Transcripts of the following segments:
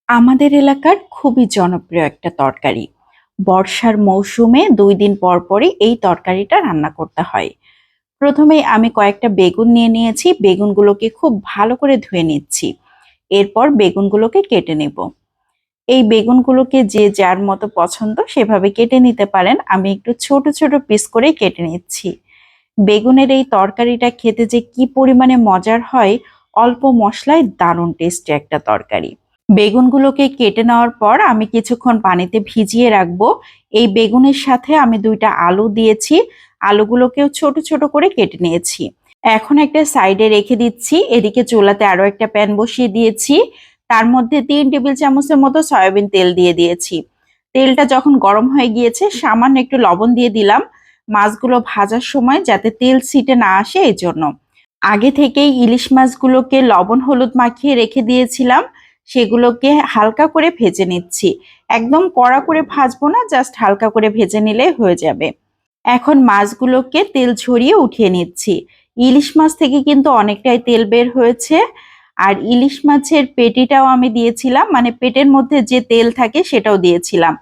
আমাদের এলাকার খুবই জনপ্রিয় একটা তরকারি। বর্ষার মৌসুমে ২ দিন পর পরই এই তরকারিটা রান্না করতে হয়। প্রথমেই আমি কয়েকটা বেগুন নিয়ে নিয়েছি। বেগুনগুলোকে খুব ভালো করে ধুয়ে নিচ্ছি। এরপর বেগুনগুলোকে কেটে নেব। এই বেগুনগুলোকে যে যার মতো পছন্দ সেভাবে কেটে নিতে পারেন। আমি একটু ছোট ছোট পিস করেই কেটে নিচ্ছি। বেগুনের এই তরকারিটা খেতে যে কি পরিমাণে মজার হয়, অল্প মসলায় দারুণ টেস্টি একটা তরকারি। বেগুনগুলোকে কেটে নেওয়ার পর আমি কিছুক্ষণ পানিতে ভিজিয়ে রাখবো। এই বেগুনের সাথে আমি ২টা আলু দিয়েছি। আলুগুলোকেও ছোট ছোট করে কেটে নিয়েছি। এখন একটা সাইডে রেখে দিচ্ছি। এদিকে চুলাতে আরো একটা প্যান বসিয়ে দিয়েছি। তার মধ্যে ৩ টেবিল চামচের মতো সয়াবিন তেল দিয়ে দিয়েছি। তেলটা যখন গরম হয়ে গিয়েছে সামান্য একটু লবণ দিয়ে দিলাম মাছগুলো ভাজার সময় যাতে তেল ছিটে না আসে এই জন্য। আগে থেকেই ইলিশ মাছগুলোকে লবণ হলুদ মাখিয়ে রেখে দিয়েছিলাম। সেগুলোকে হালকা করে ভেজে নিচ্ছি। একদম কড়া করে ভাজবো না, জাস্ট হালকা করে ভেজে নিলেই হয়ে যাবে। এখন মাছগুলোকে তেল ঝরিয়ে উঠিয়ে নিচ্ছি। ইলিশ মাছ থেকে কিন্তু অনেকটাই তেল বের হয়েছে। আর ইলিশ মাছের পেটিটাও আমি দিয়েছিলাম, মানে পেটের মধ্যে যে তেল থাকে সেটাও দিয়েছিলাম।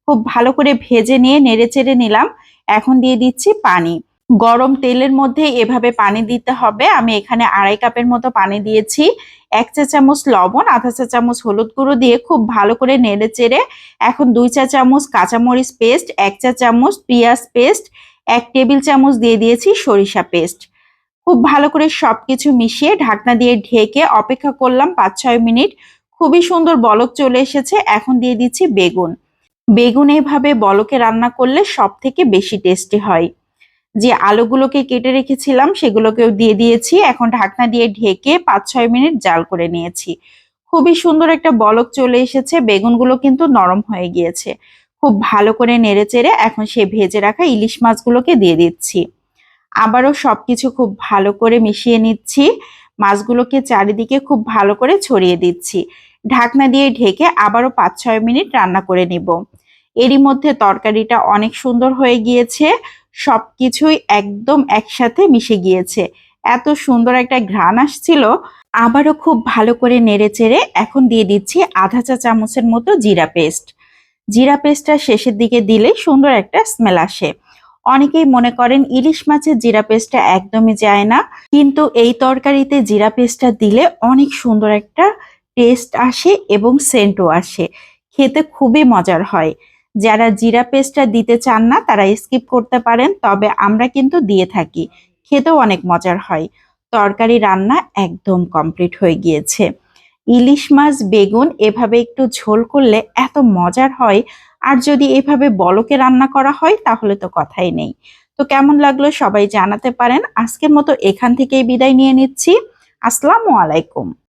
খুব ভালো করে ভেজে নিয়ে নেড়েচেড়ে নিলাম। এখন দিয়ে দিচ্ছি পানি। গরম তেলের মধ্যে এভাবে পানি দিতে হবে। আমি এখানে ২.৫ কাপের মতো পানি দিয়েছি। ১ চা চামচ লবণ, ১/২ চা চামচ হলুদ গুঁড়ো দিয়ে খুব ভালো করে নেড়েচেড়ে এখন ২ চা চামচ কাঁচামরিচ পেস্ট, ১ চা চামচ পেঁয়াজ পেস্ট, ১ টেবিল চামচ দিয়ে দিয়েছি সরিষা পেস্ট। খুব ভালো করে সবকিছু মিশিয়ে ঢাকনা দিয়ে ঢেকে অপেক্ষা করলাম ৫-৬ মিনিট। খুবই সুন্দর বলক চলে এসেছে। এখন দিয়ে দিচ্ছি বেগুন। বেগুন এভাবে বলকে রান্না করলে সবথেকে বেশি টেস্টি হয়। যে আলুগুলোকে কেটে রেখেছিলাম সেগুলোকেও দিয়ে দিয়েছি। এখন ঢাকনা দিয়ে ঢেকে ৫-৬ মিনিট জাল করে নিয়েছি। খুবই সুন্দর একটা বলক চলে এসেছে। বেগুনগুলো কিন্তু নরম হয়ে গিয়েছে। খুব ভালো করে নেড়েচেড়ে এখন সেই ভেজে রাখা ইলিশ মাছগুলোকে দিয়ে দিচ্ছি। আবারও সবকিছু খুব ভালো করে মিশিয়ে নিচ্ছি। মাছগুলোকে চারিদিকে খুব ভালো করে ছড়িয়ে দিচ্ছি। ঢাকনা দিয়ে ঢেকে আবারও ৫-৬ মিনিট রান্না করে নিব। এরই মধ্যে তরকারিটা অনেক সুন্দর হয়ে গিয়েছে। সবকিছুই একদম একসাথে মিশে গিয়েছে। এত সুন্দর একটা ঘ্রাণ আসছিল। আবারও খুব ভালো করে নেড়েচেড়ে এখন দিয়ে দিচ্ছি ১/২ চা চামচের মতো জিরা পেস্ট। জিরা পেস্টটা শেষের দিকে দিলে সুন্দর একটা স্মেল আসে। অনেকেই মনে করেন ইলিশ মাছের জিরা পেস্টটা একদমই যায় না, কিন্তু এই তরকারিতে জিরা পেস্টটা দিলে অনেক সুন্দর একটা টেস্ট আসে এবং সেন্টও আসে। খেতে খুবই মজার হয়। যারা জিরা পেস্টটা দিতে চান না তারা স্কিপ করতে পারেন, তবে আমরা কিন্তু দিয়ে থাকি। খেতেও অনেক মজার হয়। তরকারি রান্না একদম কমপ্লিট হয়ে গিয়েছে। ইলিশ মাছ বেগুন এভাবে একটু ঝোল করলে এত মজার হয়, আর যদি এভাবে বলকে রান্না করা হয় তাহলে তো কথাই নেই। তো কেমন লাগলো সবাই জানাতে পারেন। আজকের মতো এখান থেকেই বিদায় নিয়ে নিচ্ছি। আসসালামু আলাইকুম।